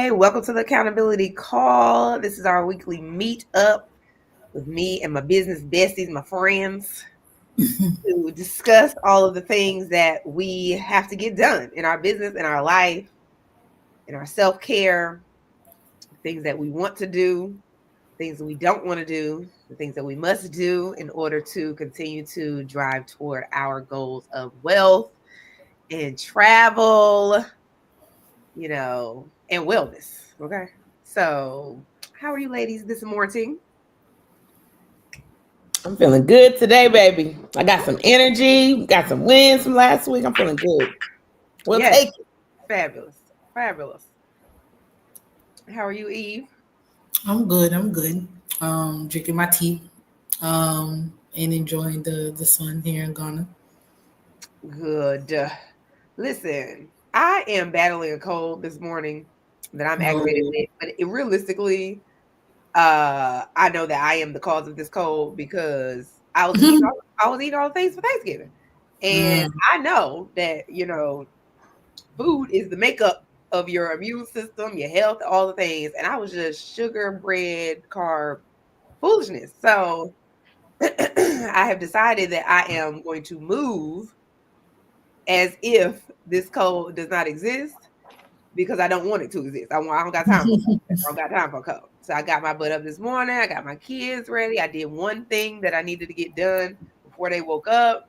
Hey, welcome to the Accountability Call. This is our weekly meet up with me and my business besties, my friends, to discuss all of the things that we have to get done in our business, in our life, in our self-care, things that we want to do, things that we don't want to do, the things that we must do in order to continue to drive toward our goals of wealth and travel, and wellness. Okay. So, how are you ladies this morning? I'm feeling good today, baby. I got some energy, got some wins from last week. I'm feeling good. We'll Yes. take it. Fabulous. Fabulous. How are you, Eve? I'm good. Drinking my tea, and enjoying the sun here in Ghana. Good. Listen, I am battling a cold this morning that I'm aggravated with, but realistically, I know that I am the cause of this cold because I was eating all the things for Thanksgiving. And I know that, food is the makeup of your immune system, your health, all the things. And I was just sugar, bread, carb, foolishness. So I have decided that I am going to move as if this cold does not exist because I don't want it to exist. I don't got time for it. I don't got time for a cold. So I got my butt up this morning. I got my kids ready. I did one thing that I needed to get done before they woke up.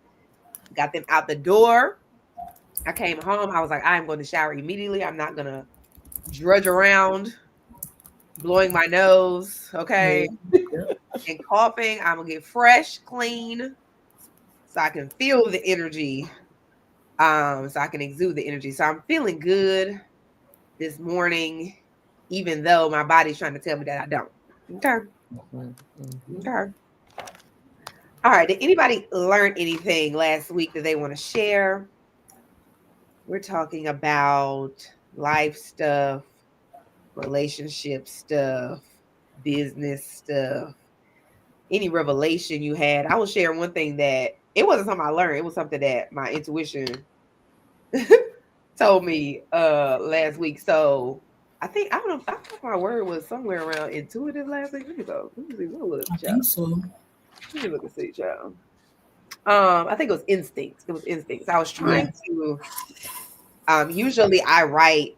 Got them out the door. I came home. I was like, I'm going to shower immediately. I'm not going to drudge around blowing my nose, okay, and coughing. I'm going to get fresh, clean, so I can feel the energy, so I can exude the energy. So I'm feeling good this morning, even though my body's trying to tell me that I don't. Okay. Okay. All right. Did anybody learn anything last week that they want to share? We're talking about life stuff, relationship stuff, business stuff, any revelation you had. I will share one thing that it wasn't something I learned. It was something that my intuition told me last week. So I think I think my word was somewhere around intuitive last week. Let me go. Let me see. What was it, I think so. Let me look and see, child. I think it was instincts. It was instincts. I was trying to. Usually, I write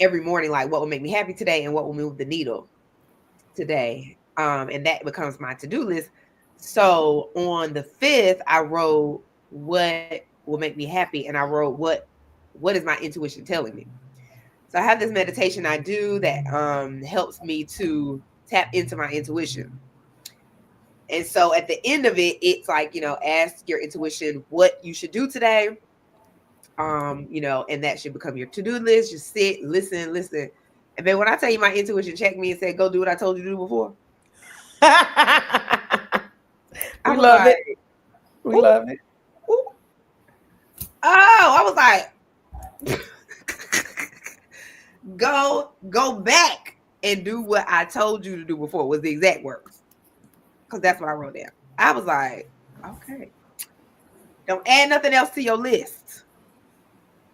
every morning like what will make me happy today and what will move the needle today, and that becomes my to-do list. So on the 5th, I wrote what will make me happy, and I wrote what is my intuition telling me. So I have this meditation I do that helps me to tap into my intuition. And so at the end of it, it's like, ask your intuition what you should do today. And that should become your to-do list. Just sit, listen. And then when I tell you my intuition checked me and said, go do what I told you to do before. We love it. We love it. Ooh. Oh, I was like, go back and do what I told you to do before was the exact words. Because that's what I wrote down. I was like, okay. Don't add nothing else to your list.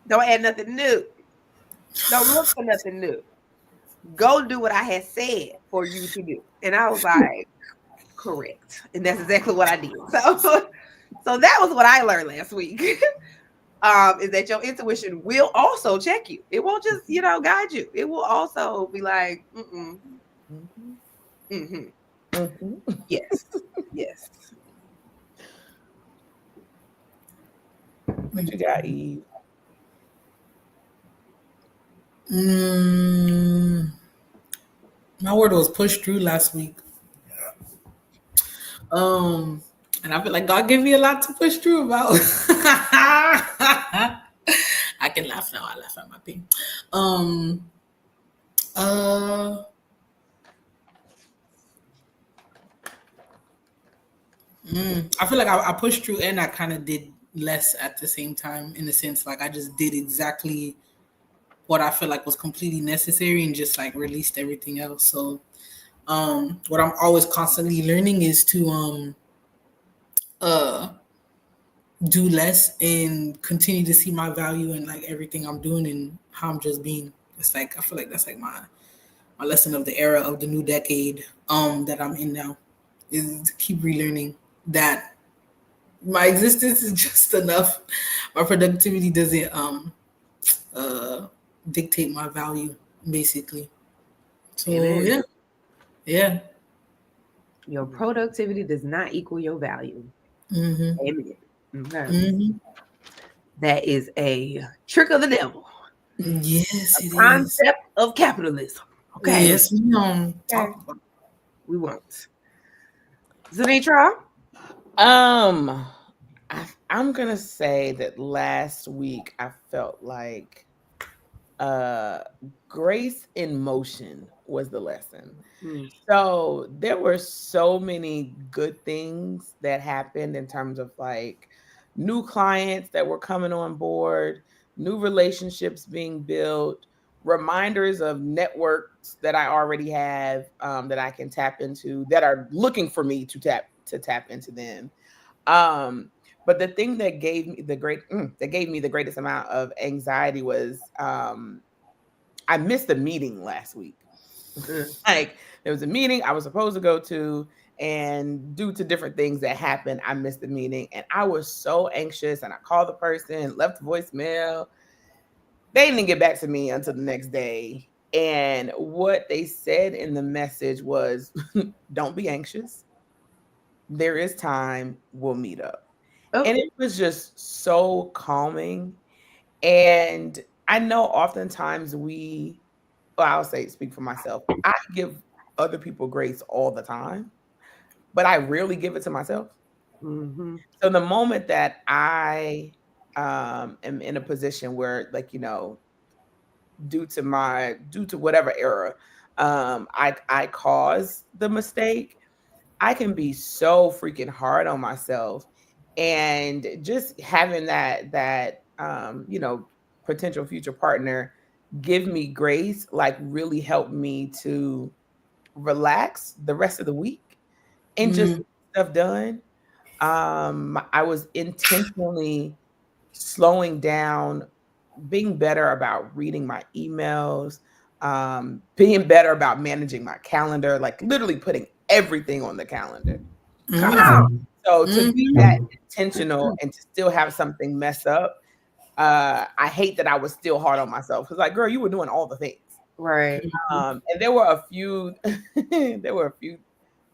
Don't add nothing new. Don't look for nothing new. Go do what I had said for you to do. And I was like, correct. And that's exactly what I did. So that was what I learned last week. Is that your intuition will also check you. It won't just, guide you. It will also be like, yes. Yes. What you got, Eve? My word was pushed through last week. And I feel like God gave me a lot to push through about. I can laugh now. I laugh at my pain. I feel like I pushed through and I kind of did less at the same time, in the sense like I just did exactly what I feel like was completely necessary and just like released everything else. So what I'm always constantly learning is to do less and continue to see my value in like everything I'm doing and how I'm just being. It's like I feel like that's like my lesson of the era of the new decade that I'm in now, is to keep relearning that my existence is just enough. My productivity doesn't uh dictate my value, basically. So Amen. yeah. Your productivity does not equal your value. Mm-hmm. Amen. Okay. Mm-hmm. That is a trick of the devil. Yes, A it is. concept of capitalism. Okay. Yes, we don't Okay. talk about. We won't. Zanitra? Um, I'm gonna say that last week I felt like uh grace in motion was the lesson. Mm. So there were so many good things that happened in terms of like new clients that were coming on board, new relationships being built, reminders of networks that I already have, that I can tap into, that are looking for me to tap into them. Um, but the thing that gave me the greatest amount of anxiety was, I missed a meeting last week. Mm. Like, there was a meeting I was supposed to go to, and due to different things that happened, I missed the meeting. And I was so anxious. And I called the person, left a voicemail. They didn't get back to me until the next day. And what they said in the message was, don't be anxious. There is time. We'll meet up. Oh. And it was just so calming. And I know oftentimes I'll say, speak for myself. I give other people grace all the time, but I rarely give it to myself. Mm-hmm. So the moment that I am in a position where, like, due to whatever error, I cause the mistake, I can be so freaking hard on myself. And just having that potential future partner give me grace, like, really helped me to relax the rest of the week and just Mm-hmm. get stuff done. I was intentionally slowing down, being better about reading my emails, being better about managing my calendar, like literally putting everything on the calendar. Come Mm-hmm. on. So to be that Mm-hmm. intentional and to still have something mess up, I hate that I was still hard on myself, because, like, girl, you were doing all the things. Right. And there were a few, there were a few,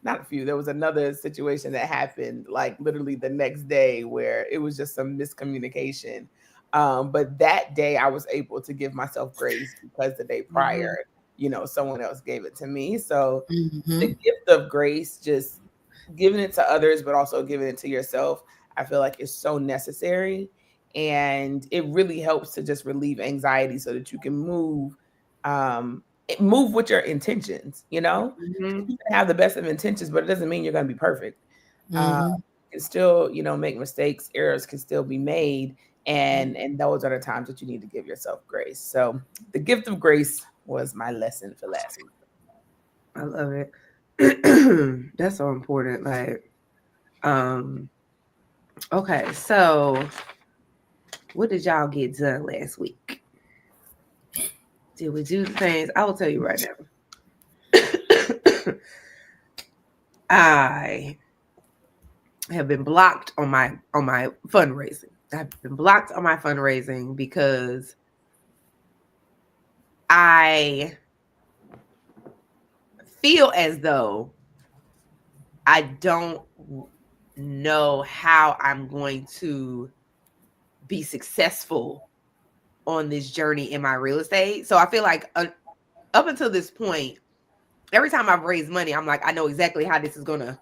not a few, there was another situation that happened like literally the next day where it was just some miscommunication. But that day I was able to give myself grace because the day Mm-hmm. prior, someone else gave it to me. So the Mm-hmm. gift of grace, just giving it to others, but also giving it to yourself, I feel like is so necessary. And it really helps to just relieve anxiety so that you can move with your intentions. Mm-hmm. You can have the best of intentions, but it doesn't mean you're going to be perfect. Uh, Mm-hmm. you can still, make mistakes. Errors can still be made, and those are the times that you need to give yourself grace. So the gift of grace was my lesson for last week. I love it. That's so important. Like, okay, so what did y'all get done last week? Did we do the things? I will tell you right now. I have been blocked on my fundraising. I've been blocked on my fundraising because I feel as though I don't know how I'm going to be successful on this journey in my real estate. So I feel like up until this point, every time I've raised money, I'm like, I know exactly how this is going to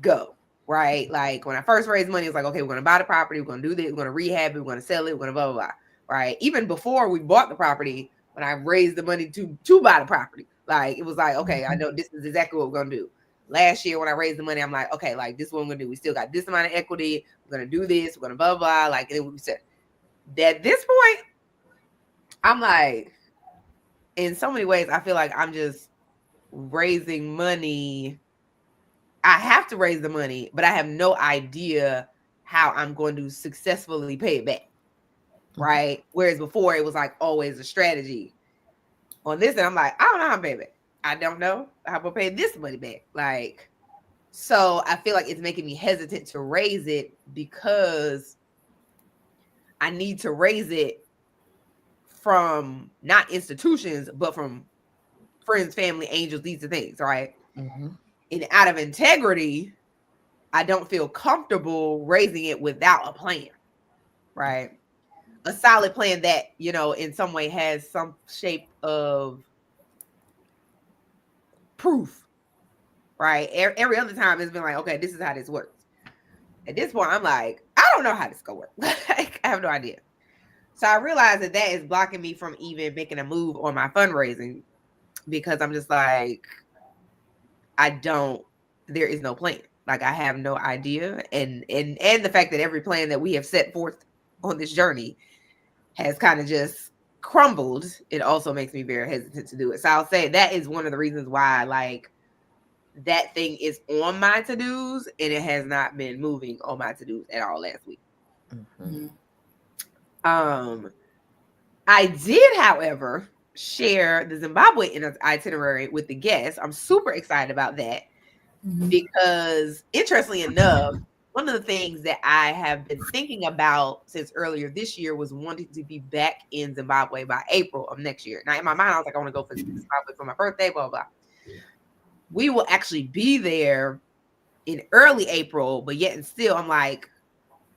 go. Right. Like when I first raised money, it's like, okay, we're going to buy the property. We're going to do this. We're going to rehab it. We're going to sell it. We're going to blah, blah, blah. Right. Even before we bought the property, when I raised the money to buy the property, like it was like, okay, I know this is exactly what we're going to do. Last year when I raised the money, I'm like, okay, like this is what we're going to do. We still got this amount of equity. We're going to do this. We're going to blah, blah, blah. Like, and then we said that at this point, I'm like, in so many ways, I feel like I'm just raising money. I have to raise the money, but I have no idea how I'm going to successfully pay it back. Right. Whereas before it was like always a strategy. On this, and I'm like, I don't know how to pay back. I don't know how to pay this money back. Like, so I feel like it's making me hesitant to raise it because I need to raise it from not institutions, but from friends, family, angels, these are things, right? Mm-hmm. And out of integrity, I don't feel comfortable raising it without a plan, right? A solid plan that, you know, in some way has some shape of proof, right? Every other time it's been like, okay, this is how this works. At this point, I'm like, I don't know how this gonna work. Like, I have no idea. So I realized that that is blocking me from even making a move on my fundraising because I'm just like, there is no plan. Like, I have no idea. And the fact that every plan that we have set forth on this journey has kind of just crumbled, it also makes me very hesitant to do it. So I'll say that is one of the reasons why, like, that thing is on my to-dos and it has not been moving on my to-dos at all last week. Mm-hmm. I did, however, share the Zimbabwe itinerary with the guests. I'm super excited about that because, interestingly enough, one of the things that I have been thinking about since earlier this year was wanting to be back in Zimbabwe by April of next year. Now, in my mind, I was like, I want to go for Zimbabwe for my birthday, blah, blah. We will actually be there in early April, but yet and still, I'm like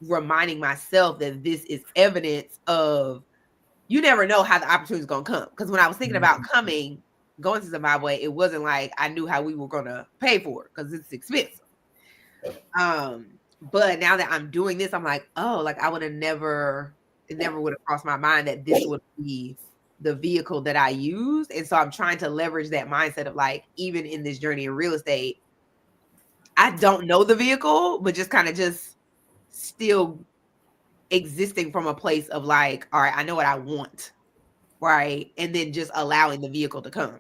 reminding myself that this is evidence of you never know how the opportunity is going to come. Because when I was thinking about going to Zimbabwe, it wasn't like I knew how we were going to pay for it because it's expensive. But now that I'm doing this, I'm like, oh, like I would have never would have crossed my mind that this would be the vehicle that I use. And so I'm trying to leverage that mindset of like, even in this journey in real estate, I don't know the vehicle, but just kind of just still existing from a place of like, all right, I know what I want, right? And then just allowing the vehicle to come.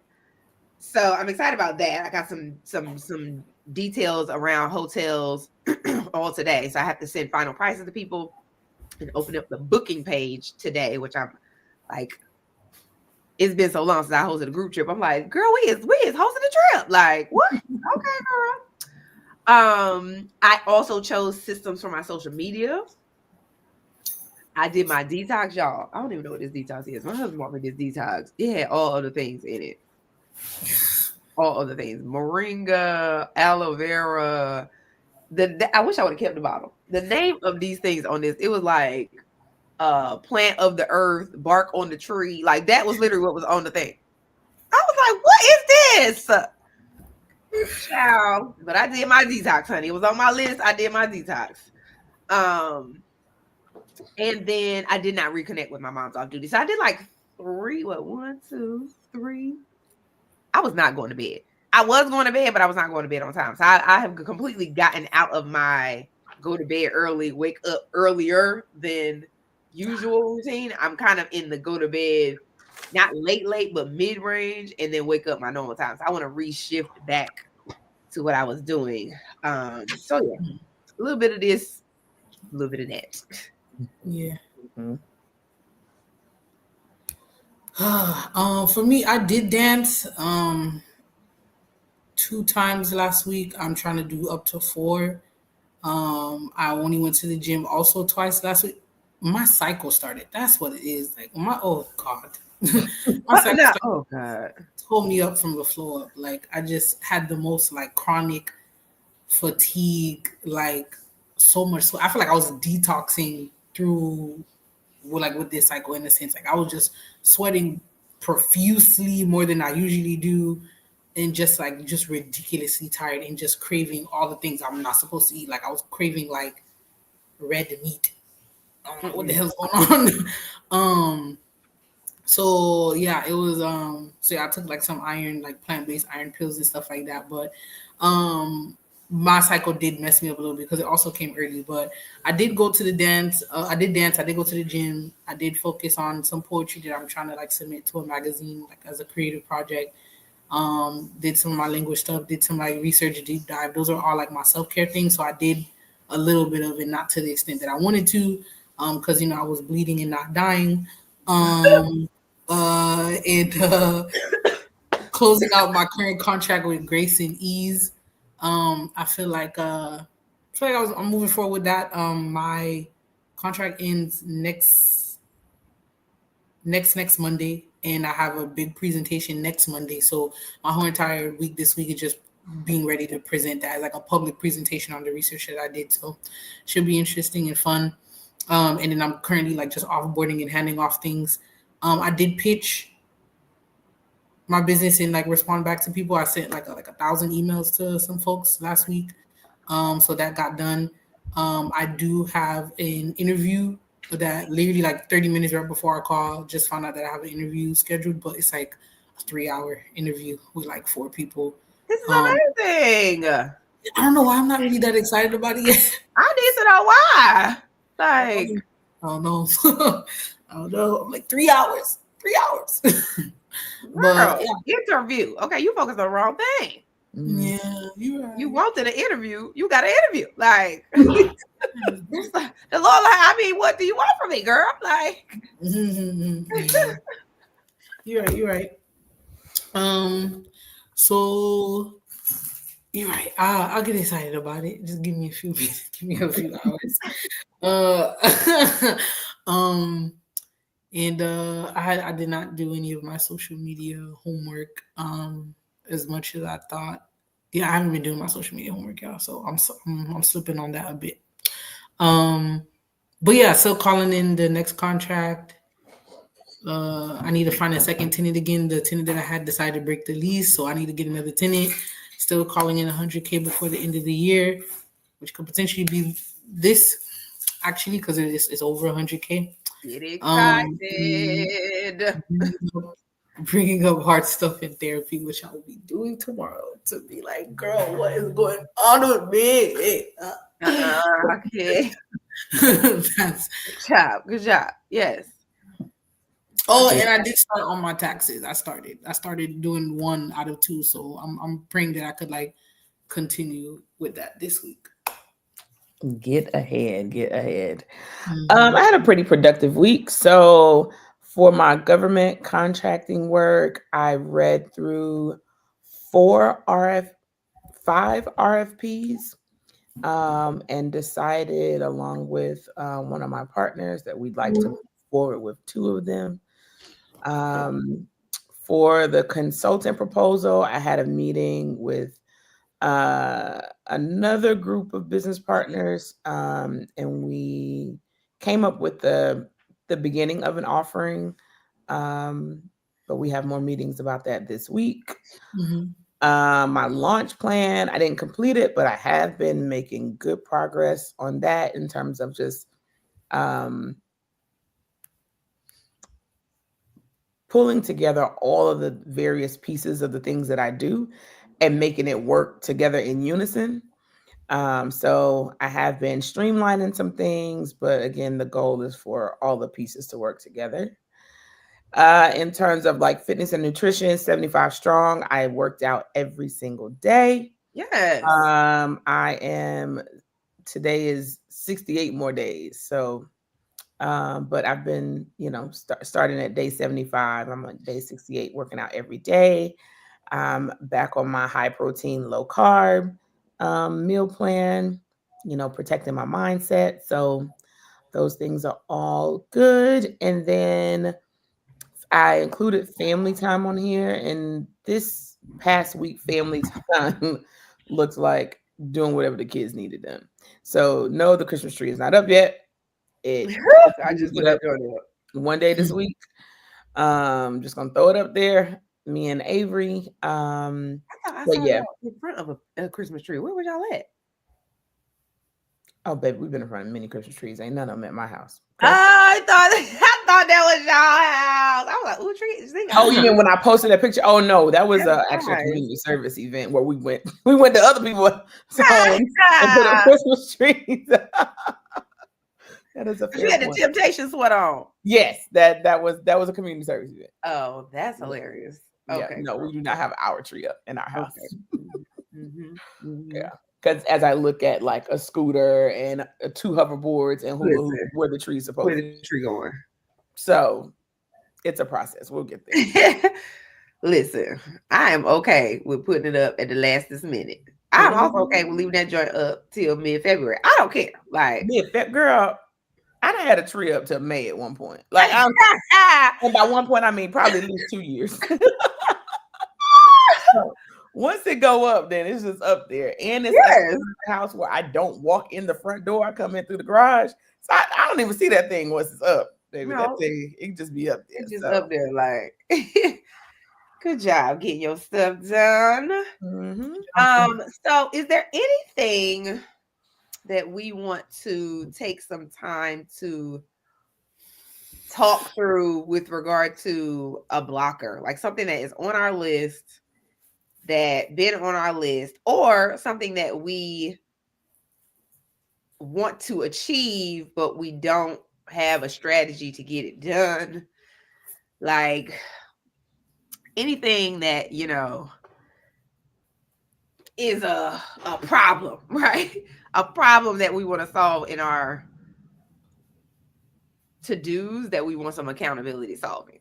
So I'm excited about that. I got some details around hotels all today. So I have to send final prices to people and open up the booking page today, which I'm like, it's been so long since I hosted a group trip. I'm like, girl, we is hosting a trip. Like, what? Okay, girl. I also chose systems for my social media. I did my detox, y'all. I don't even know what this detox is. My husband bought me this detox. It had all other things in it. All other things. Moringa, aloe vera. I wish I would have kept the bottle. The name of these things on this, it was like plant of the earth, bark on the tree. Like that was literally what was on the thing. I was like, what is this? Child. But I did my detox, honey. It was on my list. I did my detox. And then I did not reconnect with my mom's off duty. So I did like 1, 2, 3. I was not going to bed. I was going to bed, but I was not going to bed on time. So I have completely gotten out of my go to bed early, wake up earlier than usual routine. I'm kind of in the go to bed, not late, but mid range, and then wake up my normal time. So I want to reshift back to what I was doing. So yeah, a little bit of this, a little bit of that. Yeah. For me, I did dance 2 times last week. I'm trying to do up to 4. I only went to the gym also twice last week. My cycle started. That's what it is. Like oh God. My cycle started. Oh God. Pulled me up from the floor up. Like I just had the most like chronic fatigue, like so much. So I feel like I was detoxing through with this cycle in a sense. Like I was just sweating profusely more than I usually do, and just ridiculously tired and just craving all the things I'm not supposed to eat. Like I was craving like red meat. I don't know what the hell's going on. So yeah, it was so yeah, I took like some iron, like plant-based iron pills and stuff like that. But my cycle did mess me up a little bit because it also came early. But I did go to the dance. I did dance. I did go to the gym. I did focus on some poetry that I'm trying to like submit to a magazine, like as a creative project. Did some of my language stuff. Did some like research deep dive. Those are all like my self-care things. So I did a little bit of it, not to the extent that I wanted to, because I was bleeding and not dying. And closing out my current contract with Grace and Ease. I feel like I'm moving forward with that. My contract ends next Monday, and I have a big presentation next Monday. So my whole entire week this week is just being ready to present that as like a public presentation on the research that I did. So should be interesting and fun. And then I'm currently like just offboarding and handing off things. I did pitch my business and like respond back to people. I sent like 1,000 emails to some folks last week. So that got done. I do have an interview that literally like 30 minutes right before our call, just found out that I have an interview scheduled, but it's like a 3-hour interview with like 4 people. This is amazing. I don't know why I'm not really that excited about it yet. I need to know why. Like, I don't know. I don't know. I'm like 3 hours. 3 hours. But interview. Okay, you focus on the wrong thing. Yeah, you're right. You wanted an interview. You got an interview. Like, the Lord, I mean, what do you want from me, girl? Like, you're right. So you're right. I'll get excited about it. Just give me a few minutes. Give me a few hours. And I did not do any of my social media homework as much as I thought. Yeah, I haven't been doing my social media homework, y'all. So I'm slipping on that a bit. But yeah, still calling in the next contract. I need to find a second tenant again. The tenant that I had decided to break the lease, so I need to get another tenant. Still calling in 100K before the end of the year, which could potentially be this actually because it's over 100K. Get excited. Bringing up hard stuff in therapy, which I will be doing tomorrow, to be like, girl, what is going on with me? Okay. Good job. Yes. Oh, and I did start on my taxes. I started doing 1 out of 2, so I'm praying that I could like continue with that this week. Get ahead. I had a pretty productive week. So for my government contracting work, I read through 5 RFPs and decided along with one of my partners that we'd like to move forward with 2 of them. For the consultant proposal, I had a meeting with another group of business partners, and we came up with the beginning of an offering, but we have more meetings about that this week. My launch plan, I didn't complete it, but I have been making good progress on that in terms of just pulling together all of the various pieces of the things that I do and making it work together in unison. So I have been streamlining some things, but again, the goal is for all the pieces to work together. In terms of like fitness and nutrition, 75 strong, I worked out every single day. Yes. Today is 68 more days. So, but I've been, starting at day 75. I'm on day 68, working out every day. I'm back on my high protein, low carb meal plan, protecting my mindset. So those things are all good. And then I included family time on here. And this past week, family time looks like doing whatever the kids needed done. So no, the Christmas tree is not up yet. I just put it up one day this week. Just gonna throw it up there. Me and Avery. I saw y'all in front of a Christmas tree. Where were y'all at? Oh, baby, we've been in front of many Christmas trees. Ain't none of them at my house. Okay? I thought that was y'all house. I was like, ooh, trees. Oh, you mean when I posted that picture? Oh no, that was actually a community service event where we went to other people's homes and put up Christmas trees. That is a fair You had the Temptation sweat on. Yes, that was a community service event. Oh, that's hilarious. Okay. Yeah, no, we do not have our tree up in our house. Okay. Yeah, because as I look at like a scooter and 2 hoverboards and where the tree's supposed to be. Where the tree going? So It's a process. We'll get there. Listen, I am okay with putting it up at the lastest minute. I'm also okay with leaving that joint up till mid-February. I don't care. Like, girl, I done had a tree up till May at one point. Like, and by one point, I mean probably at least 2 years. Once it go up, then it's just up there. And it's a house where I don't walk in the front door. I come in through the garage. So I don't even see that thing once it's up, baby. No, that thing, it can just be up there. It's just up there, like, good job getting your stuff done. So is there anything that we want to take some time to talk through with regard to a blocker, like something that is on our list, that been on our list, or something that we want to achieve, but we don't have a strategy to get it done? Like anything that, you know, is a problem, right? A problem that we want to solve in our to-dos that we want some accountability solving.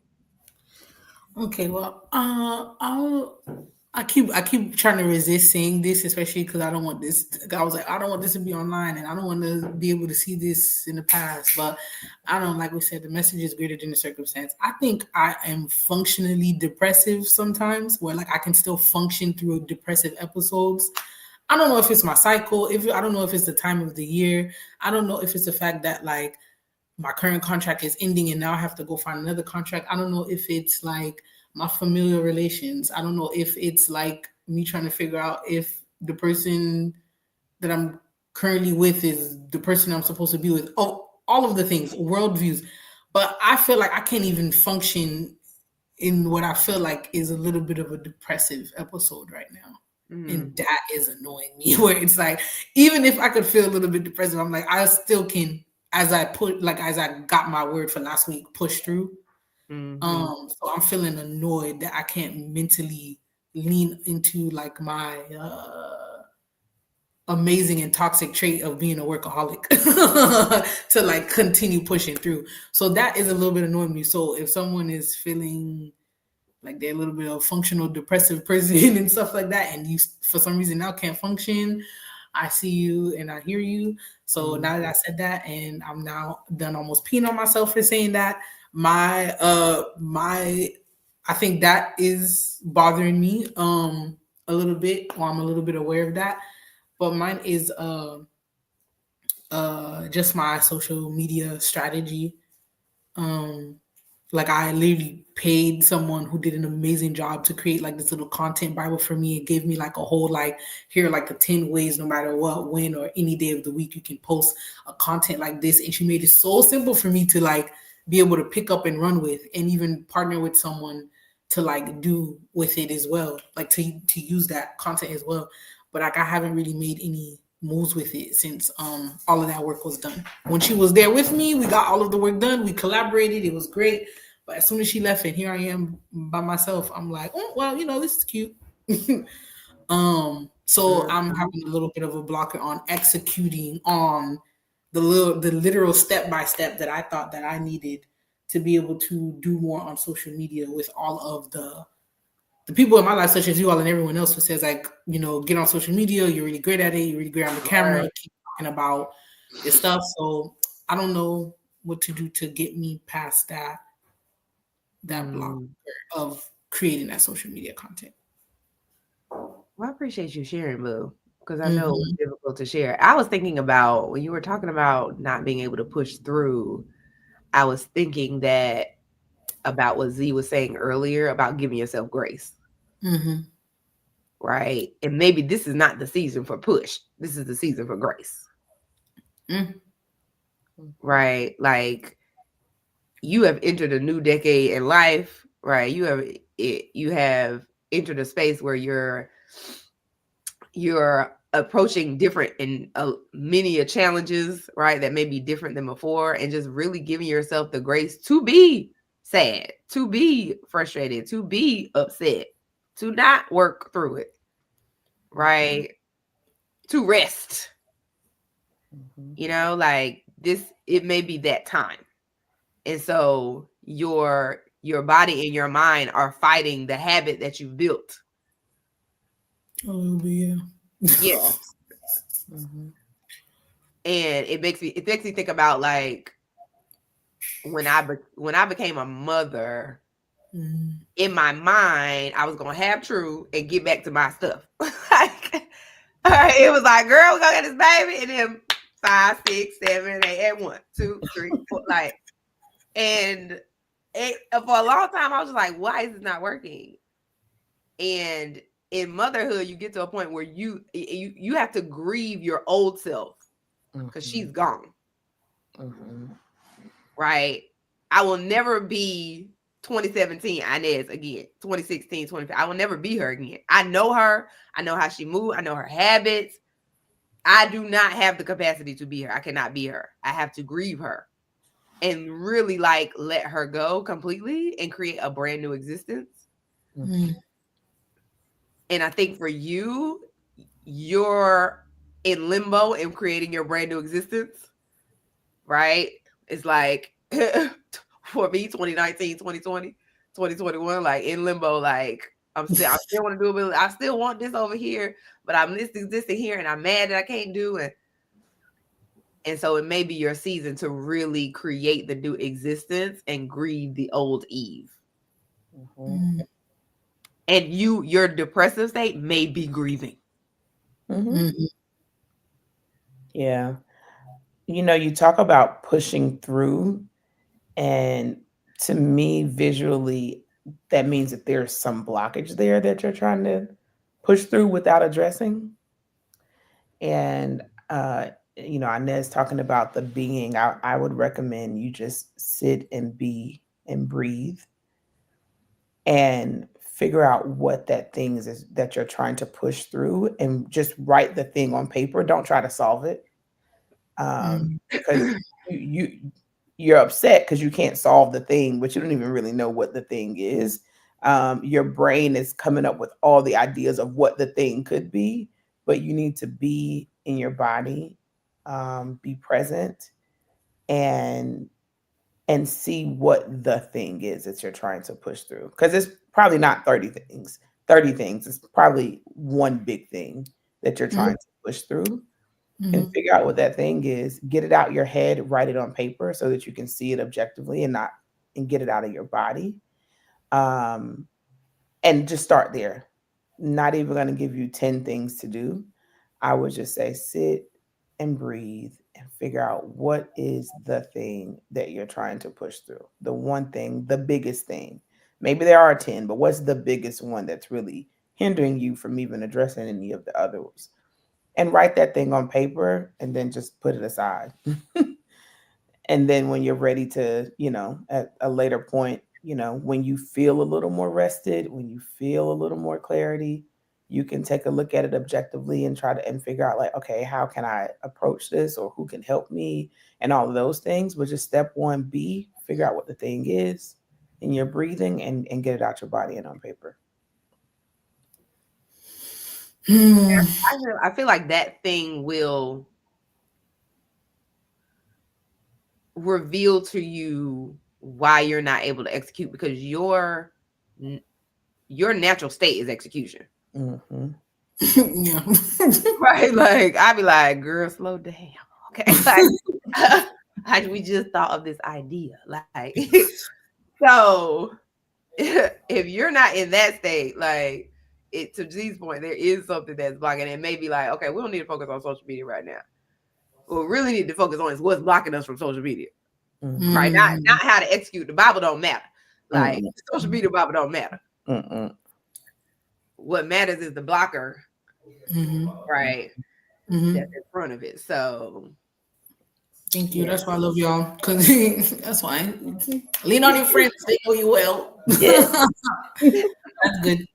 Okay, well, I keep trying to resist saying this, especially because I don't want this. I was like, I don't want this to be online, and I don't want to be able to see this in the past. But I don't, like we said, the message is greater than the circumstance. I think I am functionally depressive sometimes, where like I can still function through depressive episodes. I don't know if it's my cycle. I don't know if it's the time of the year. I don't know if it's the fact that like my current contract is ending and now I have to go find another contract. I don't know if it's like my familial relations. I don't know if it's like me trying to figure out if the person that I'm currently with is the person I'm supposed to be with. Oh, all of the things, worldviews. But I feel like I can't even function in what I feel like is a little bit of a depressive episode right now. And that is annoying me, where it's like, even if I could feel a little bit depressive, I'm like, I still can, as I got my word for last week, push through. So I'm feeling annoyed that I can't mentally lean into like my amazing and toxic trait of being a workaholic to like continue pushing through. So that is a little bit annoying me. So if someone is feeling like they're a little bit of functional depressive person and stuff like that, and you for some reason now can't function, I see you and I hear you. So now that I said that, and I'm now done almost peeing on myself for saying that, I think that is bothering me a little bit, or I'm a little bit aware of that. But mine is just my social media strategy. Like I literally paid someone who did an amazing job to create like this little content Bible for me. It gave me like a whole, like, here are like the 10 ways, no matter what, when, or any day of the week, you can post a content like this. And she made it so simple for me to like be able to pick up and run with, and even partner with someone to like do with it as well, like to use that content as well. But like I haven't really made any moves with it since all of that work was done. When she was there with me, we got all of the work done. We collaborated. It was great. But as soon as she left and here I am by myself, I'm like, oh, well, you know, this is cute. So I'm having a little bit of a blocker on executing on the literal step-by-step that I thought that I needed to be able to do more on social media with all of the people in my life, such as you all and everyone else, who says like, you know, get on social media. You're really great at it. You're really great on the camera. Right. Keep talking about your stuff. So I don't know what to do to get me past that block of creating that social media content. Well, I appreciate you sharing, Boo, because I know it's difficult to share. I was thinking about when you were talking about not being able to push through, I was thinking that about what Z was saying earlier about giving yourself grace. Right? And maybe this is not the season for push. This is the season for grace. Right? Like, you have entered a new decade in life, right? You have entered a space where you're approaching different and many challenges, right? That may be different than before, and just really giving yourself the grace to be sad, to be frustrated, to be upset, to not work through it, right? To rest. You know, like this, it may be that time. And so your your body and your mind are fighting the habit that you've built. Oh, yeah. Yeah. Mm-hmm. And it makes me think about like when I became a mother, in my mind, I was gonna have True and get back to my stuff. Like, it was like, girl, we're gonna get this baby, and then 5, 6, 7, 8, and 1, 2, 3, 4, like, and for a long time, I was just like, why is this not working? And in motherhood, you get to a point where you have to grieve your old self because she's gone. Mm-hmm. Right? I will never be 2017 Inez again. 2016, 25. I will never be her again. I know her. I know how she moves. I know her habits. I do not have the capacity to be her. I cannot be her. I have to grieve her and really like let her go completely and create a brand new existence. Mm-hmm. And I think for you, you're in limbo and creating your brand new existence, right? It's like for me, 2019, 2020, 2021, like in limbo, like I still want to do it, but I still want this over here, but I'm existing here and I'm mad that I can't do it. And so it may be your season to really create the new existence and grieve the old Eve. Mm-hmm. And your depressive state may be grieving. Mm-hmm. Yeah. You know, you talk about pushing through, and to me, visually, that means that there's some blockage there that you're trying to push through without addressing. And, you know, Inez talking about the being, I would recommend you just sit and be and breathe and figure out what that thing is that you're trying to push through, and just write the thing on paper. Don't try to solve it. Because you're upset because you can't solve the thing, but you don't even really know what the thing is. Your brain is coming up with all the ideas of what the thing could be, but you need to be in your body, be present, and see what the thing is that you're trying to push through. Because it's probably not 30 things. 30 things. It's probably one big thing that you're trying to push through. And figure out what that thing is, get it out your head, write it on paper so that you can see it objectively and get it out of your body. And just start there. Not even going to give you 10 things to do. I would just say sit and breathe and figure out what is the thing that you're trying to push through. The one thing, the biggest thing. Maybe there are 10, but what's the biggest one that's really hindering you from even addressing any of the others? And write that thing on paper and then just put it aside. And then when you're ready to, you know, at a later point, you know, when you feel a little more rested, when you feel a little more clarity, you can take a look at it objectively and try to and figure out like, okay, how can I approach this, or who can help me, and all of those things. But just step 1B, figure out what the thing is in your breathing and get it out your body and on paper. I feel like that thing will reveal to you why you're not able to execute, because your natural state is execution. Mm-hmm. Yeah. Right? Like I'd be like, girl, slow down. Okay. Like we just thought of this idea. Like so if you're not in that state, like to G's point, there is something that's blocking. It may be like, okay, we don't need to focus on social media right now. What we really need to focus on is what's blocking us from social media. Mm-hmm. Right? Not how to execute. The Bible don't matter. Like social media, Bible don't matter. What matters is the blocker, right? That's in front of it. So thank you. That's why I love y'all. Because that's why lean on your friends. They know you well. Yeah. That's good.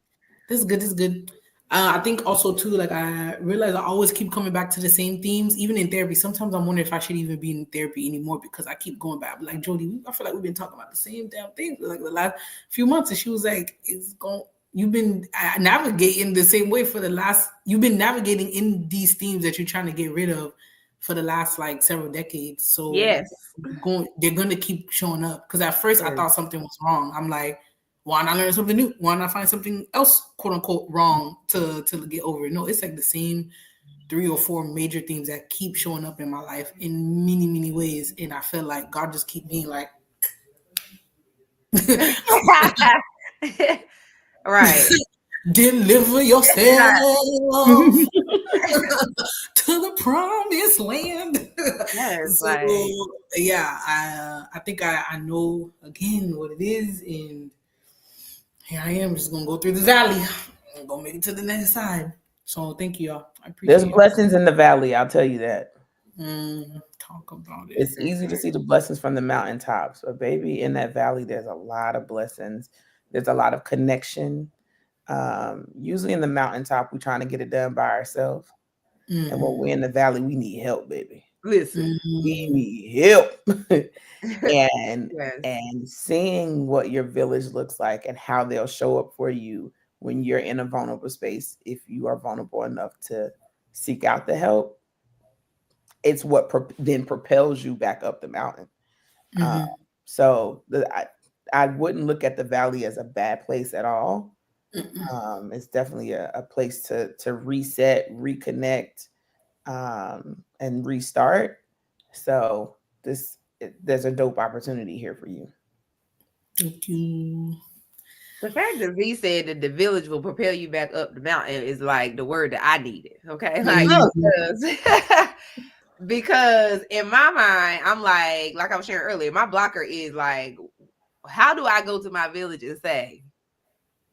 This is good. This is good. I think also too, like I realize I always keep coming back to the same themes, even in therapy. Sometimes I'm wondering if I should even be in therapy anymore because I keep going back. Like Jody, I feel like we've been talking about the same damn thing for like the last few months, and she was like, you've been navigating the same way for the last. You've been navigating in these themes that you're trying to get rid of for the last like several decades. So Yes. they're going to keep showing up. Because at first I thought something was wrong. I'm like, why not learn something new? Why not find something else, quote unquote, wrong to get over it? No, it's like the same 3 or 4 major themes that keep showing up in my life in many, many ways. And I feel like God just keep being like, right. deliver yourself Right. to the promised land. Yes, So like, yeah, I think I know again what it is, and here I am just gonna go through the valley and go make it to the next side. So thank you, y'all. I appreciate There's it. blessings in the valley, I'll tell you that. Talk about it. It's easy to see the blessings from the mountaintops, but baby, in that valley, there's a lot of blessings. There's a lot of connection. Usually in the mountaintop, we're trying to get it done by ourselves. And when we're in the valley, we need help, baby. listen. We need help. and Yes. and seeing what your village looks like and how they'll show up for you when you're in a vulnerable space, if you are vulnerable enough to seek out the help, it's what then propels you back up the mountain. So I wouldn't look at the valley as a bad place at all. It's definitely a place to reset, reconnect, and restart. So there's a dope opportunity here for you. Thank you. The fact that V said that the village will propel you back up the mountain is like the word that I needed. Okay. Like, because in my mind, I'm like I was sharing earlier, my blocker is like, how do I go to my village and say,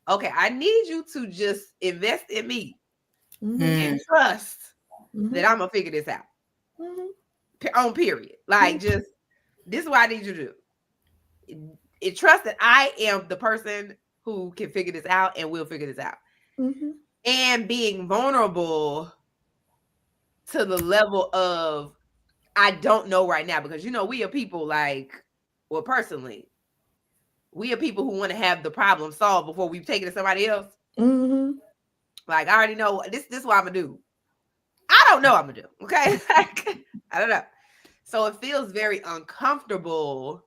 okay, I need you to just invest in me and trust that I'm gonna figure this out. On period. Like, just this is what I need you to do. It trust that I am the person who can figure this out and will figure this out. And being vulnerable to the level of I don't know right now, because we are people like, well, personally, we are people who want to have the problem solved before we've taken it to somebody else. Like, I already know this is what I'm gonna do. I don't know what I'm gonna do. Okay. Like, I don't know. So it feels very uncomfortable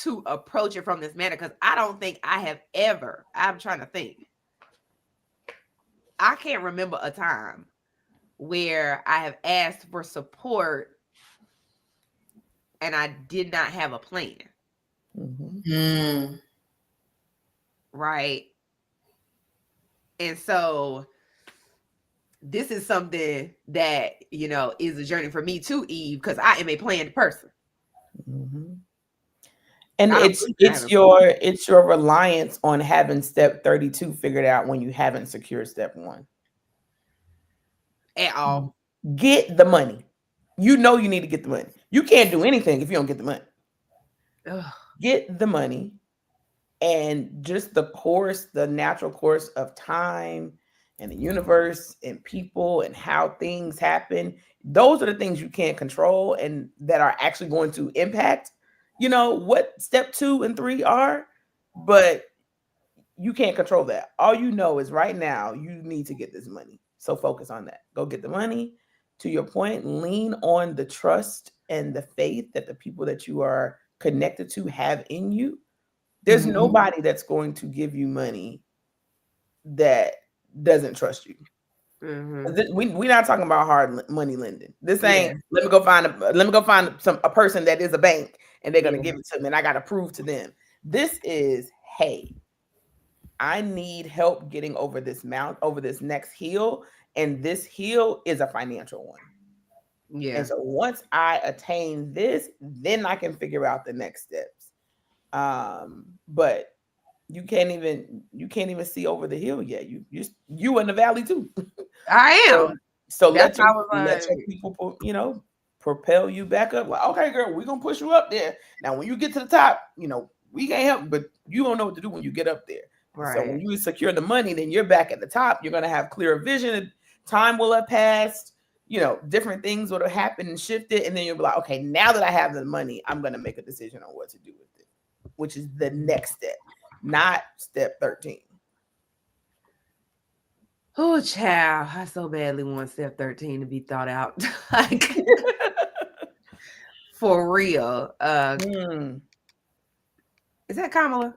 to approach it from this manner, because I don't think I have ever, I'm trying to think, I can't remember a time where I have asked for support and I did not have a plan. Right. And so this is something that, is a journey for me too, Eve, because I am a planned person. And it's your reliance on having step 32 figured out when you haven't secured step 1 at all. Get the money. You need to get the money. You can't do anything if you don't get the money. Get the money, and just the natural course of time and the universe and people and how things happen. Those are the things you can't control and that are actually going to impact, what step 2 and 3 are, but you can't control that. All you know is right now you need to get this money. So focus on that. Go get the money. To your point, lean on the trust and the faith that the people that you are connected to have in you. There's nobody that's going to give you money that doesn't trust you. We're not talking about hard money lending. This ain't let me go find a person that is a bank and they're gonna give it to me and I gotta prove to them. This is, hey, I need help getting over this next hill, and this hill is a financial one. Yeah. And so once I attain this, then I can figure out the next steps. But you can't even see over the hill yet. You in the valley too. I am. So let your people, propel you back up. Like, okay, girl, we're gonna push you up there. Now, when you get to the top, we can't help, but you don't know what to do when you get up there. Right. So when you secure the money, then you're back at the top. You're gonna have clearer vision. Time will have passed. Different things would have happened and shifted, and then you'll be like, okay, now that I have the money, I'm gonna make a decision on what to do with it, which is the next step, not step 13. Oh, child, I so badly want step 13 to be thought out. Like, for real. Is that Kamala?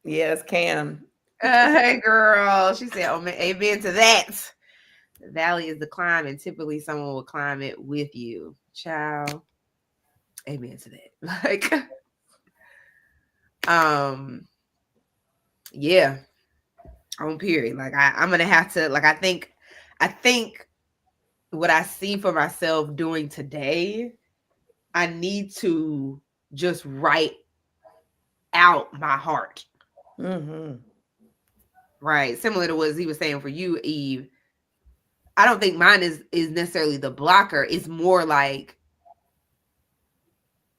Yes, Cam. Hey, girl. She said, oh, man, amen to that. The valley is the climb, and typically someone will climb it with you. Child. Amen to that. Like, yeah, on period. Like, I'm gonna have to, like, I think what I see for myself doing today, I need to just write out my heart. Mm-hmm. Right. Similar to what he was saying for you, Eve. I don't think mine is necessarily the blocker. It's more like,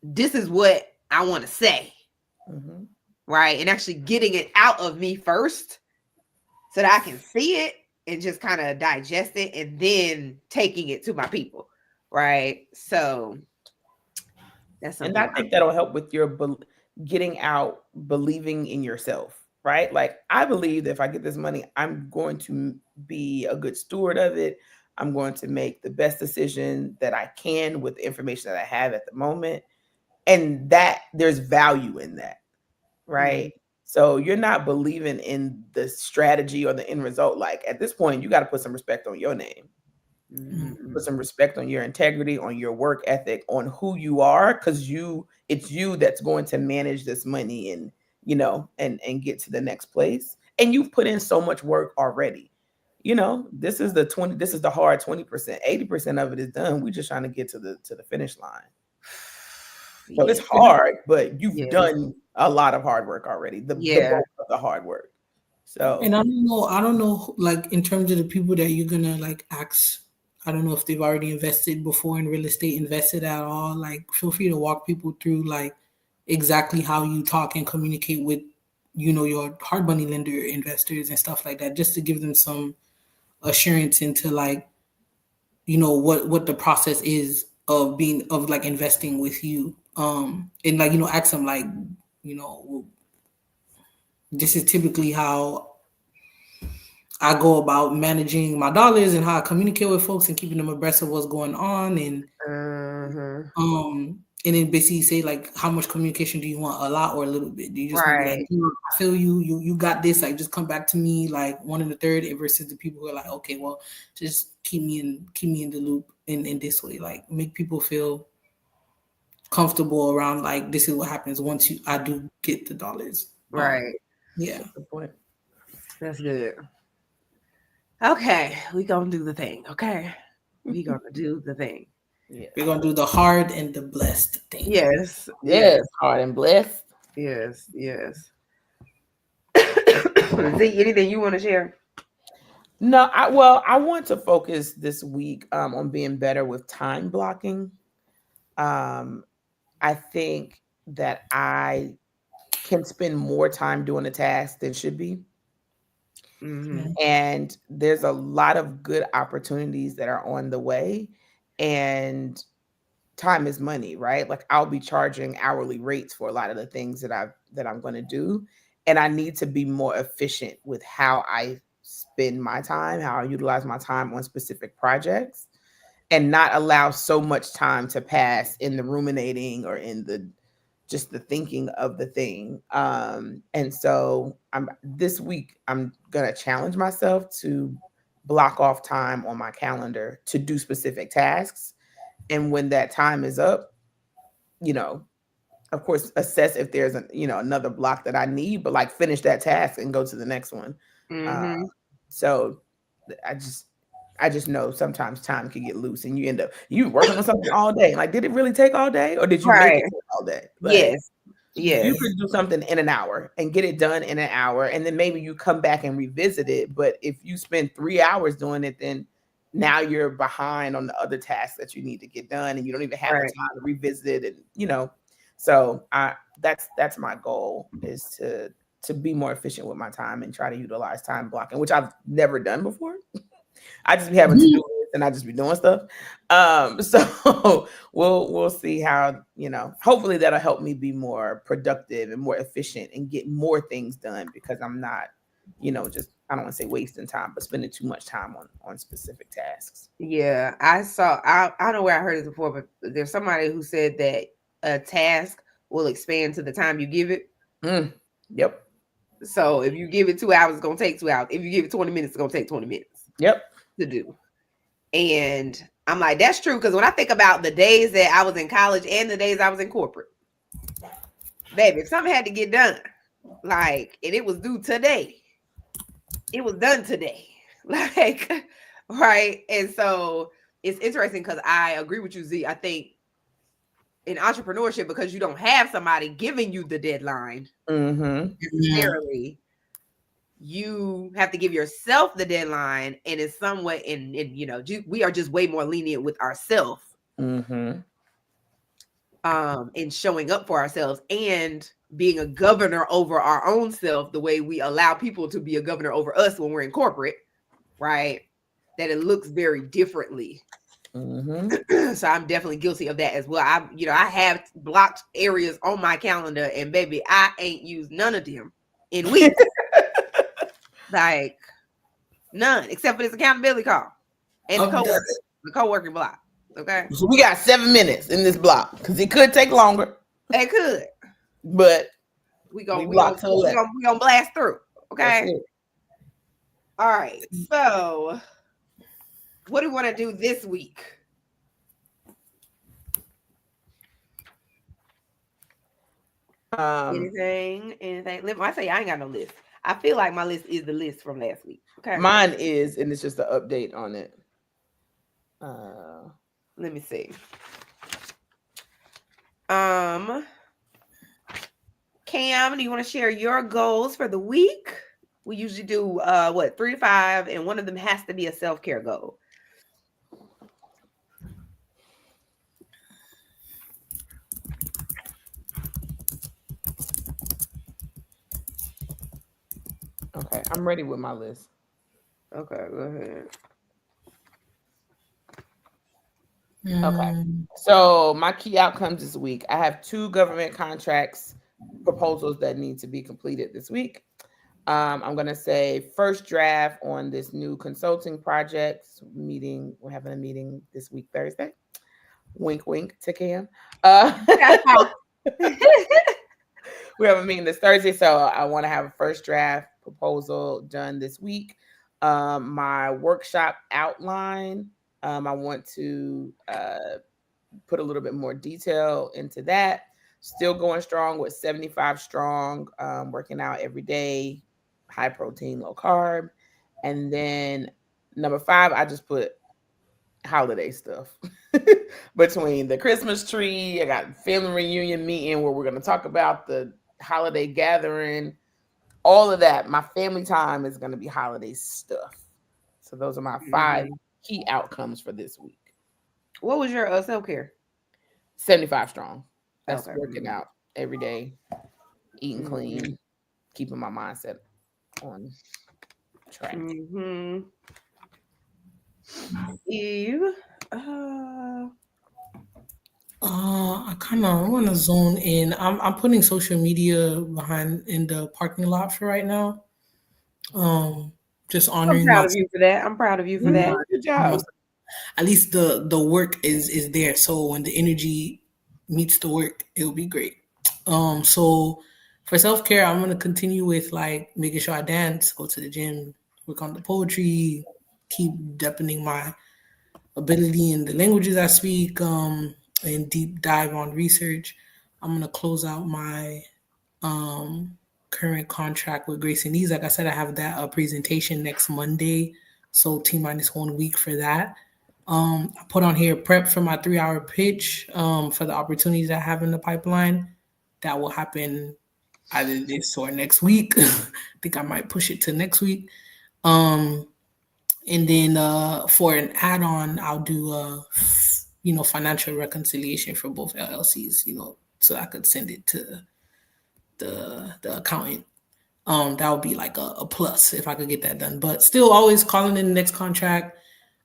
this is what I want to say. Mm-hmm. Right. And actually getting it out of me first so that I can see it and just kind of digest it, and then taking it to my people. Right. So that's And something. I think that'll help with your getting out, believing in yourself, right? Like, I believe that if I get this money, I'm going to be a good steward of it. I'm going to make the best decision that I can with the information that I have at the moment. And that there's value in that, right? Mm-hmm. So you're not believing in the strategy or the end result. Like, at this point, you got to put some respect on your name. Mm-hmm. Put some respect on your integrity, on your work ethic, on who you are, because it's you that's going to manage this money and, and get to the next place. And you've put in so much work already. This is the hard 20%. 80% of it is done. We're just trying to get to the finish line. So it's Yes. hard, but you've Yes. done a lot of hard work already. The bulk of the hard work. So, And I don't know, like in terms of the people that you're gonna like ask, I don't know if they've already invested before in real estate, invested at all. Like, feel free to walk people through like exactly how you talk and communicate with, your hard money lender investors and stuff like that, just to give them some assurance into like, what the process is of like investing with you. And like, ask them like, this is typically how I go about managing my dollars and how I communicate with folks and keeping them abreast of what's going on. And then basically say like, how much communication do you want? A lot or a little bit? Do you just want to be like, Right. I feel you got this, like just come back to me like 1 1/3, versus the people who are like, okay, well, just keep me in the loop in this way. Like, make people feel comfortable around like, this is what happens once I do get the dollars. Right. Yeah. good point. That's good. Okay, we gonna do the thing. Okay, we gonna do the thing. Yeah. We're gonna do the hard and the blessed thing. Yes. Yes, hard and blessed. Yes. Yes. Z, anything you want to share? No, I want to focus this week on being better with time blocking. I think that I can spend more time doing a task than should be. Mm-hmm. And there's a lot of good opportunities that are on the way. And time is money, right? Like, I'll be charging hourly rates for a lot of the things that I'm going to do. And I need to be more efficient with how I spend my time, how I utilize my time on specific projects, and not allow so much time to pass in the ruminating or in the thinking of the thing. And so this week I'm gonna challenge myself to block off time on my calendar to do specific tasks. And when that time is up, of course, assess if there's another block that I need, but like, finish that task and go to the next one. Mm-hmm. So I just know sometimes time can get loose and you end up working on something all day. Like, did it really take all day, or did you make Right. it take all day? Like, Yes. Yes. you could do something in an hour and get it done in an hour, and then maybe you come back and revisit it. But if you spend 3 hours doing it, then now you're behind on the other tasks that you need to get done, and you don't even have the time to revisit it. And so that's my goal, is to be more efficient with my time and try to utilize time blocking, which I've never done before. I just be having to do this and I just be doing stuff. So we'll see how, hopefully that'll help me be more productive and more efficient and get more things done, because I'm not, just I don't want to say wasting time, but spending too much time on specific tasks. Yeah, I don't know where I heard this before, but there's somebody who said that a task will expand to the time you give it. Yep. So if you give it 2 hours, it's gonna take 2 hours. If you give it 20 minutes, it's gonna take 20 minutes. Yep. To do. And I'm like, that's true, because when I think about the days that I was in college and the days I was in corporate, baby, if something had to get done, like, and it was due today, it was done today. Like, right? And so it's interesting because I agree with you, Z. I think in entrepreneurship, because you don't have somebody giving you the deadline necessarily, you have to give yourself the deadline, and in some way, and you know, we are just way more lenient with ourselves, in showing up for ourselves and being a governor over our own self, the way we allow people to be a governor over us when we're in corporate, right? That it looks very differently. So I'm definitely guilty of that as well. I have blocked areas on my calendar, and baby, I ain't used none of them in weeks. Like none, except for this accountability call and the co-working block. Okay, so we got 7 minutes in this block because it could take longer. It could, but we gonna blast through. Okay. All right. So, what do we want to do this week? Anything? I say I ain't got no list. I feel like my list is the list from last week. Okay. Mine is, and it's just an update on it. Let me see. Cam, do you want to share your goals for the week? We usually do 3 to 5, and one of them has to be a self-care goal. Okay, I'm ready with my list. Okay, go ahead. Okay, so my key outcomes this week. I have 2 government contracts proposals that need to be completed this week. I'm going to say first draft on this new consulting project meeting. We're having a meeting this week, Thursday. Wink, wink to Cam. We have a meeting this Thursday, so I want to have a first draft proposal done this week. My workshop outline, I want to put a little bit more detail into that. Still going strong with 75 strong, working out every day, high protein, low carb. And then number 5, I just put holiday stuff between the Christmas tree. I got family reunion meeting where we're going to talk about the holiday gathering, all of that. My family time is going to be holiday stuff. So those are my 5 key outcomes for this week. What was your self-care? 75 strong. That's working out every day, eating clean, keeping my mindset on track. Eve, I want to zone in. I'm putting social media behind in the parking lot for right now. Just honoring. I'm proud of you for that. I'm proud of you for that. Good job. At least the work is there. So when the energy meets the work, it'll be great. So for self-care, I'm gonna continue with like making sure I dance, go to the gym, work on the poetry, keep deepening my ability in the languages I speak, and deep dive on research. I'm gonna close out my current contract with Grace and Inez. Like I said, I have that presentation next Monday, so T-minus 1 week for that. I put on here prep for my 3-hour pitch for the opportunities I have in the pipeline. That will happen either this or next week. I think I might push it to next week. And then for an add-on, I'll do financial reconciliation for both LLCs, so I could send it to the accountant. That would be like a plus if I could get that done. But still always calling in the next contract.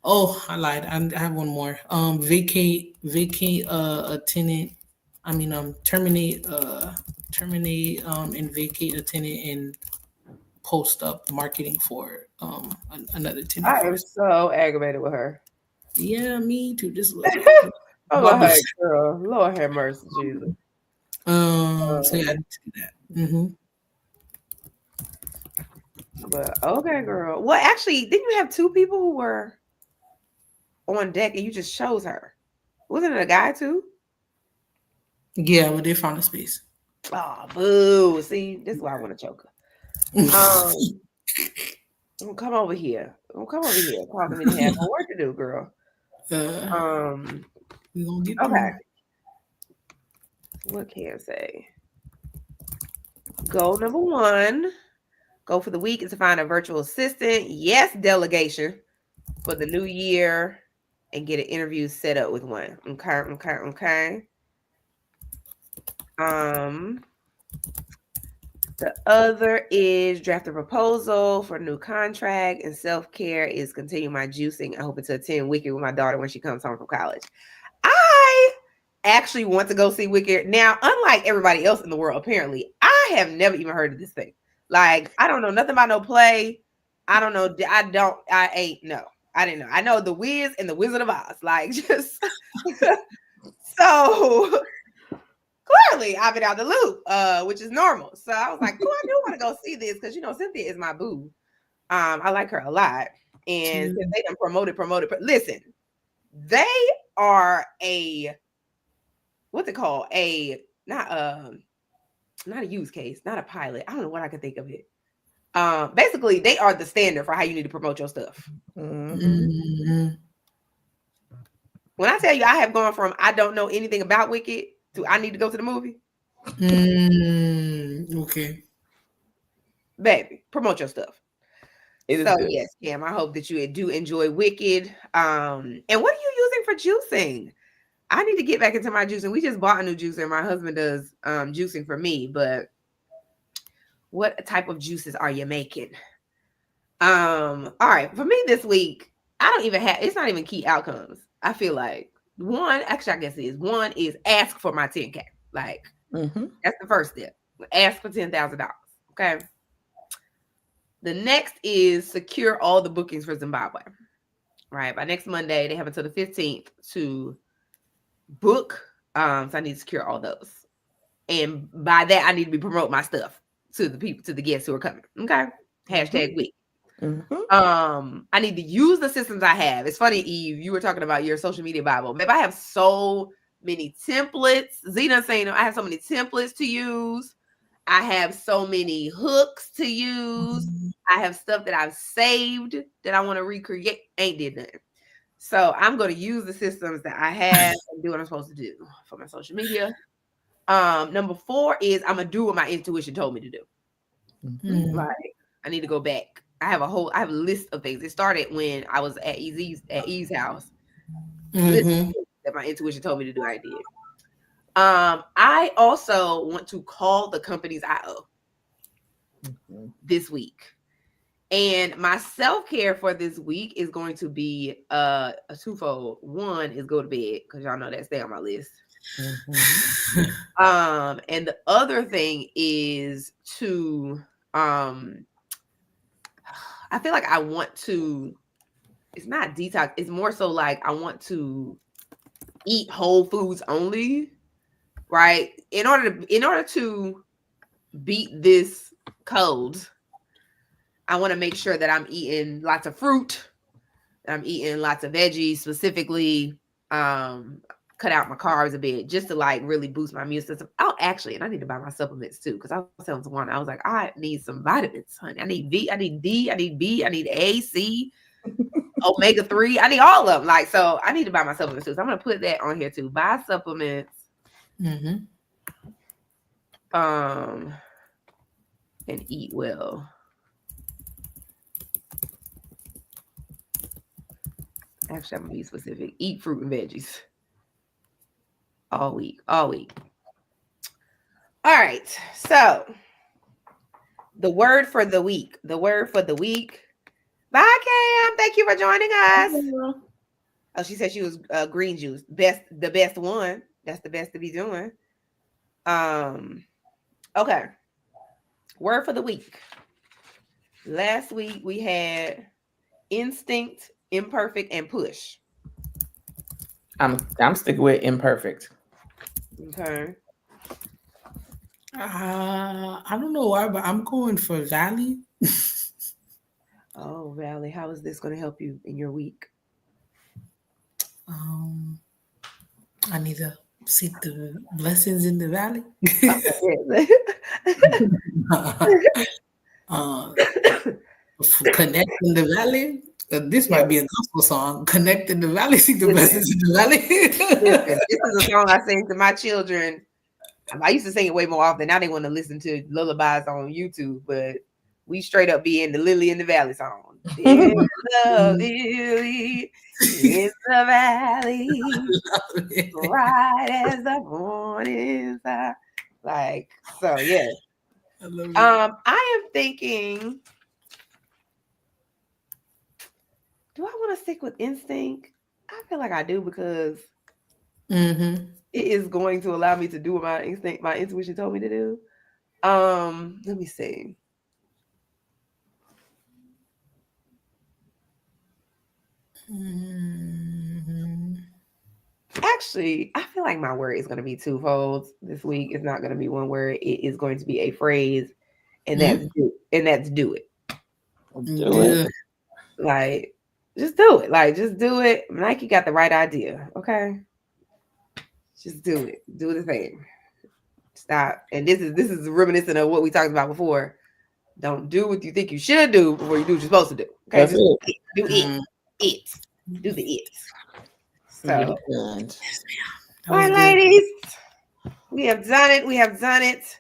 Oh, I lied. I have one more. Vacate a tenant. Terminate and vacate a tenant and post up marketing for another Tinder I am course. so aggravated with her. Yeah, me too. Just a little bit. I'm like, girl, Lord have mercy, Jesus. So yeah, I did see that. Mm-hmm. But okay, girl. Well, actually, didn't you have two people who were on deck and you just chose her? Wasn't it a guy too? Yeah, but they found a space. Oh, boo. See, this is why I want to choke her. Don't come over here. Don't come over here. Talking me to have more work to do, girl. We gonna get Okay. through. What can I say? Goal number 1. Goal for the week is to find a virtual assistant. Yes, delegation for the new year and get an interview set up with one. Okay. The other is draft a proposal for a new contract, and self-care is continue my juicing. I'm hoping to attend Wicked with my daughter when she comes home from college. I actually want to go see Wicked. Now, unlike everybody else in the world, apparently, I have never even heard of this thing. Like, I don't know nothing about no play. I don't know. I didn't know. I know The Wiz and The Wizard of Oz. Like, just so clearly I've been out the loop, which is normal. So I was like, oh, I do want to go see this because, Cynthia is my boo. I like her a lot. And since they done promoted. Listen, they are what's it called? Not a use case, not a pilot. I don't know what I can think of it. Basically, they are the standard for how you need to promote your stuff. Mm-hmm. When I tell you I have gone from I don't know anything about Wicked to I need to go to the movie. Okay. Baby, promote your stuff. So yes, Cam, I hope that you do enjoy Wicked. And what are you using for juicing? I need to get back into my juicing. We just bought a new juicer. My husband does juicing for me, but what type of juices are you making? All right, for me this week, it's not even key outcomes. I feel like one is ask for my 10K. Like that's the first step. Ask for $10,000. Okay. The next is secure all the bookings for Zimbabwe. Right. By next Monday, they have until the 15th to book. So I need to secure all those. And by that, I need to be promote my stuff to the people, to the guests who are coming. Okay. Hashtag week. I need to use the systems I have. It's funny, Eve, you were talking about your social media Bible. Maybe I have so many templates. Zena saying I have so many templates to use. I have so many hooks to use. I have stuff that I've saved that I want to recreate. Ain't did nothing. So I'm going to use the systems that I have and do what I'm supposed to do for my social media. Number 4 is I'm going to do what my intuition told me to do. Like, I need to go back. I have a list of things. It started when I was at Eve's house. That my intuition told me to do. I did. I also want to call the companies I owe this week. And my self-care for this week is going to be a twofold. One is go to bed, because y'all know that stay on my list. And the other thing is to I feel like I want to, it's not detox, it's more so like I want to eat whole foods only, right? In order to beat this cold, I want to make sure that I'm eating lots of fruit, I'm eating lots of veggies, specifically cut out my carbs a bit just to like really boost my immune system. Oh, actually, and I need to buy my supplements too, because I was telling someone, I was like, I need some vitamins, honey. I need V, I need D, I need B, I need A, C, omega-3. I need all of them. Like, so I need to buy my supplements too. So I'm gonna put that on here too. Buy supplements. And eat well. Actually, I'm gonna be specific. Eat fruit and veggies. All week. All right. So the word for the week. Bye, Cam. Thank you for joining us. Oh, she said she was green juice. The best one. That's the best to be doing. Okay. Word for the week. Last week we had instinct, imperfect, and push. I'm sticking with imperfect. Okay. I don't know why, but I'm going for Valley. Oh, Valley, how is this going to help you in your week? I need to seek the blessings in the valley. Connect in the valley. This might be a gospel song. Connect in the valley, seek the blessings in the valley. Listen, this is a song I sing to my children. I used to sing it way more often. Now they want to listen to lullabies on YouTube, but we straight up be in the Lily in the Valley song. There's the lily in the valley, bright as the morning star. Like, so yeah. I love it. I am thinking, do I want to stick with instinct? I feel like I do because it is going to allow me to do what my intuition told me to do. Let me see. Actually, I feel like my word is going to be twofold this week. It's not going to be one word. It is going to be a phrase, and that's do it. Do it. Like, just do it. Like, just do it. Nike got the right idea. Okay, just do it. Do the thing. Stop. And this is reminiscent of what we talked about before. Don't do what you think you should do before you do what you're supposed to do. Okay, just do it. Do the it. So, all right, ladies, we have done it.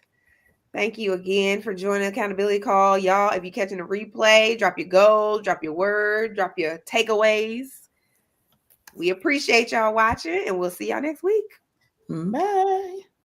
Thank you again for joining the accountability call, y'all. If you're catching a replay, drop your goals, drop your word, drop your takeaways. We appreciate y'all watching, and we'll see y'all next week. Bye.